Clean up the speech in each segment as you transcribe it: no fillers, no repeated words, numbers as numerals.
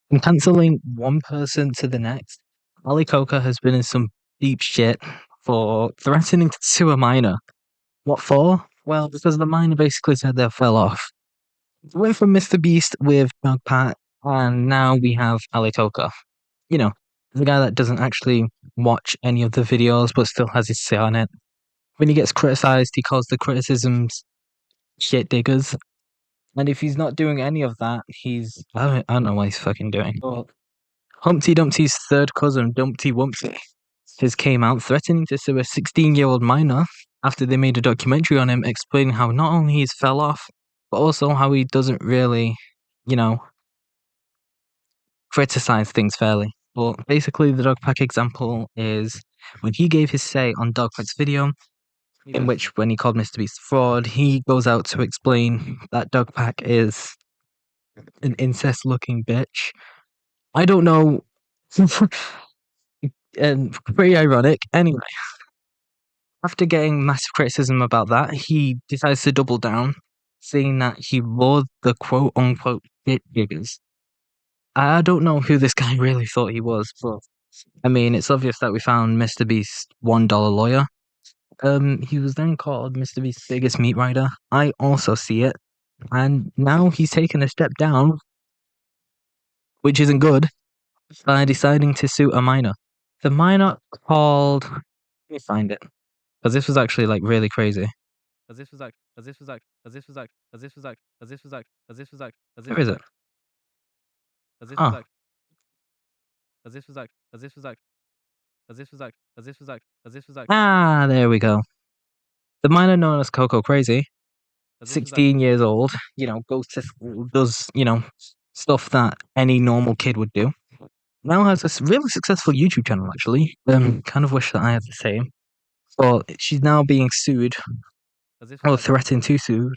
From cancelling one person to the next, Ali Coca has been in some deep shit for threatening to sue a minor. What for? Well, because the minor basically said they fell off. Went from Mr. Beast with Doug Pat, and now we have Ali Coca. You know, the guy that doesn't actually watch any of the videos but still has his say on it. When he gets criticized, he calls the criticisms shit diggers. And if he's not doing any of that, I don't know what he's fucking doing. But Humpty Dumpty's third cousin, Dumpty Wumpty, has came out threatening to sue a 16-year-old minor after they made a documentary on him explaining how not only he's fell off, but also how he doesn't really, you know, criticize things fairly. But basically, the Dogpack example is when he gave his say on Dogpack's video, in which when he called Mr. Beast fraud, he goes out to explain that Dogpack is an incest-looking bitch. I don't know. And pretty ironic. Anyway, after getting massive criticism about that, he decides to double down, saying that he loathed the quote-unquote bit diggers. I don't know who this guy really thought he was, but I mean, it's obvious that we found Mr. Beast's $1 lawyer. He was then called Mr. Beast's biggest meat rider. I also see it, and now he's taken a step down, which isn't good, by deciding to sue a minor. The minor called. Let me find it, because this was actually like really crazy. Where is it? Oh. Ah, there we go. The minor known as CocoCrazy, 16 years old, does, stuff that any normal kid would do. Now has a really successful YouTube channel, actually. Kind of wish that I had the same. But she's now being sued, or threatened to sue,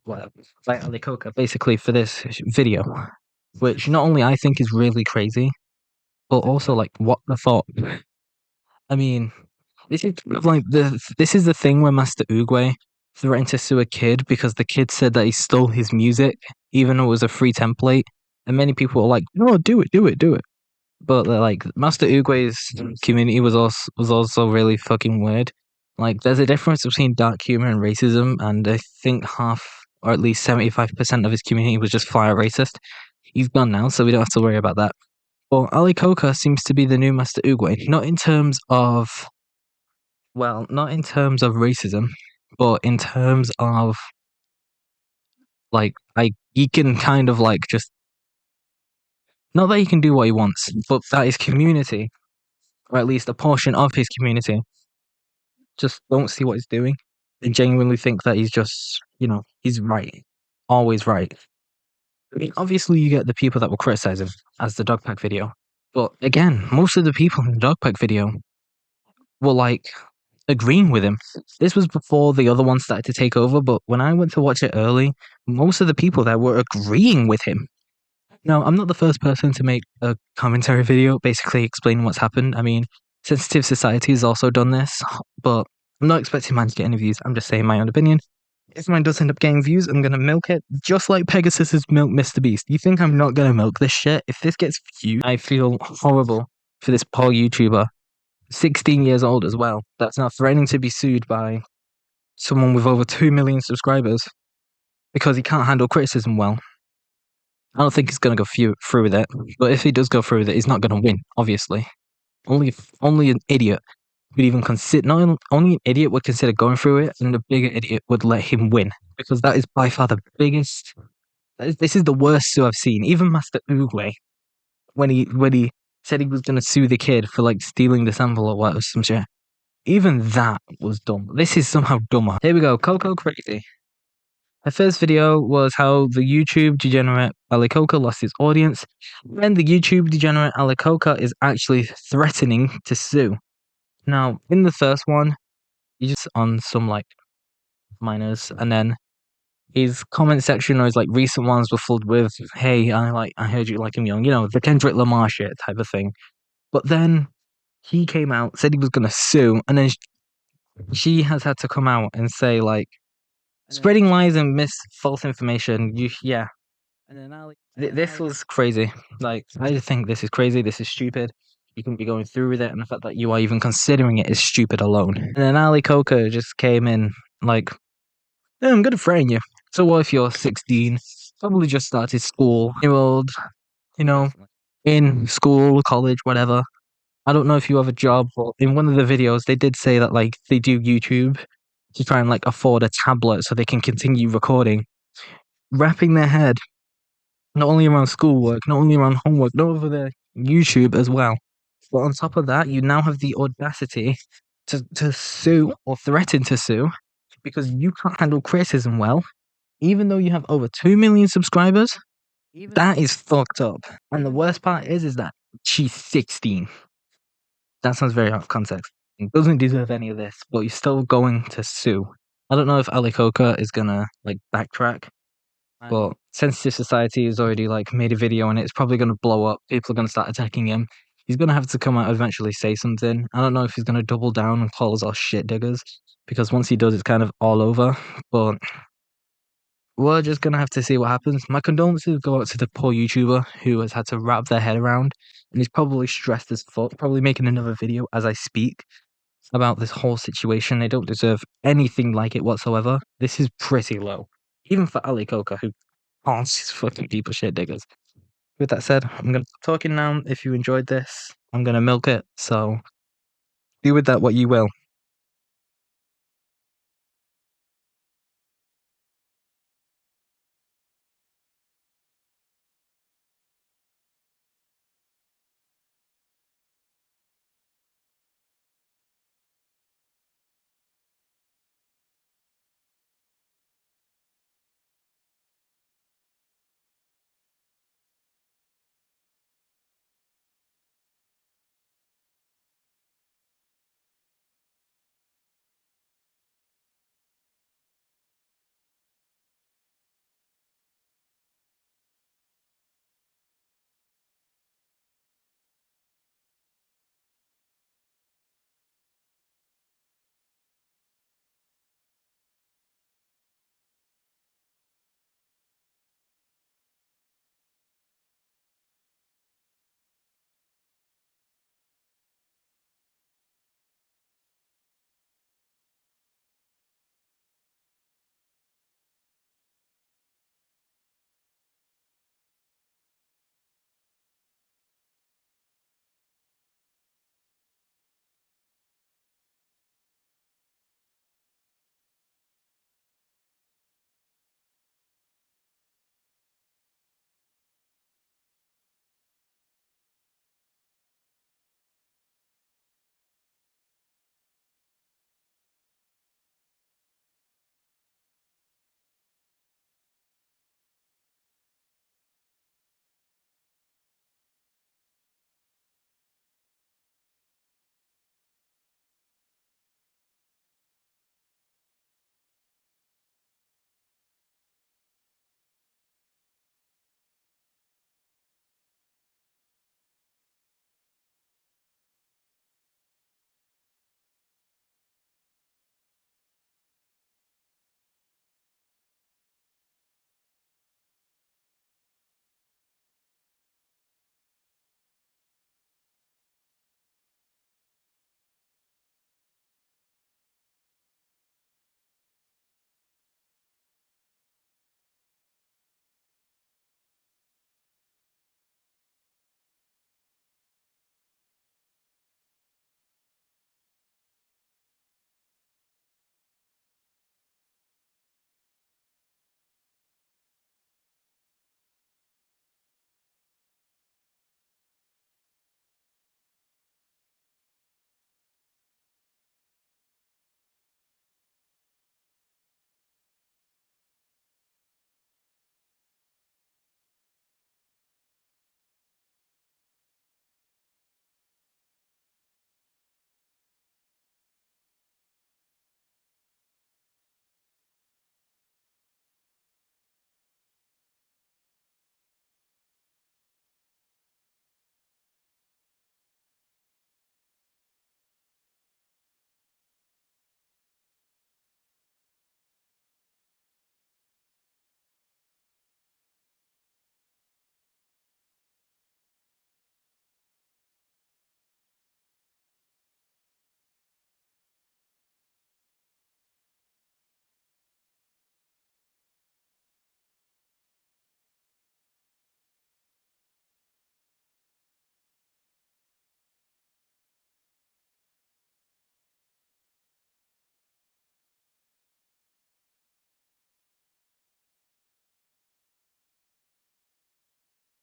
whatever, by Ali Coca, basically for this video. Which not only I think is really crazy, but also like, what the fuck? I mean, this is the thing where Master Oogway threatened to sue a kid because the kid said that he stole his music, even though it was a free template. And many people were like, "No, do it." But like Master Oogway's community was also really fucking weird. Like, there's a difference between dark humor and racism, and I think half, or at least 75% of his community was just fire racist. He's gone now, so we don't have to worry about that. Well, Ali Coca seems to be the new Master Oogway, not in terms of racism, but in terms of like he can kind of like just, not that he can do what he wants, but that his community, or at least a portion of his community, just don't see what he's doing and genuinely think that he's just, he's right, always right. I mean, obviously you get the people that will criticize him, as the Dogpack video, but again, most of the people in the Dogpack video were like agreeing with him. This was before the other one started to take over, but when I went to watch it early, most of the people there were agreeing with him. Now, I'm not the first person to make a commentary video basically explaining what's happened. I mean, Sensitive Society has also done this, but I'm not expecting mine to get any views. I'm just saying my own opinion. If mine does end up getting views, I'm going to milk it, just like Pegasus has milked Mr. Beast. You think I'm not going to milk this shit? If this gets views, I feel horrible for this poor YouTuber, 16 years old as well, that's now threatening to be sued by someone with over 2 million subscribers because he can't handle criticism well. I don't think he's going to go through with it, but if he does go through with it, he's not going to win, obviously. Only an idiot would even consider, only an idiot would consider going through it, and a bigger idiot would let him win, because that is by far the biggest, this is the worst sue I've seen. Even Master Oogway, when he said he was going to sue the kid for like stealing the sample or what, or some shit, even that was dumb. This is somehow dumber. Here we go, CocoCrazy. Her first video was how the YouTube degenerate Ali Coca lost his audience, and the YouTube degenerate Ali Coca is actually threatening to sue. Now, in the first one, he's just on some like minors, and then his comment section or his like recent ones were filled with, "Hey, I heard you like him young," the Kendrick Lamar shit type of thing. But then he came out, said he was gonna sue, and then she has had to come out and say like, spreading lies and false information. This was crazy. Like, I think this is crazy. This is stupid. You couldn't be going through with it, and the fact that you are even considering it is stupid alone. And then Ali Coca just came in like, "Yeah, I'm gonna frighten you. So what if you're 16, probably just started school, year old, you know, in school, college, whatever. I don't know if you have a job, but in one of the videos, they did say that like they do YouTube to try and like afford a tablet so they can continue recording, wrapping their head not only around schoolwork, not only around homework, not over their YouTube as well. But on top of that, you now have the audacity to sue or threaten to sue because you can't handle criticism well, even though you have over 2 million subscribers. That is fucked up. And the worst part is that she's 16. That sounds very out of context. It doesn't deserve any of this, but you're still going to sue. I don't know if Ali Coca is gonna like backtrack, but Sensitive Society has already like made a video on it. It's probably gonna blow up. People are gonna start attacking him. He's gonna have to come out and eventually say something. I don't know if he's gonna double down and call us all shit diggers, because once he does, it's kind of all over. But we're just gonna have to see what happens. My condolences go out to the poor YouTuber who has had to wrap their head around, and he's probably stressed as fuck. Probably making another video as I speak about this whole situation. They don't deserve anything like it whatsoever. This is pretty low, even for Ali Coca, who calls these fucking people shit diggers. With that said, I'm gonna stop talking now. If you enjoyed this, I'm gonna milk it. So do with that what you will.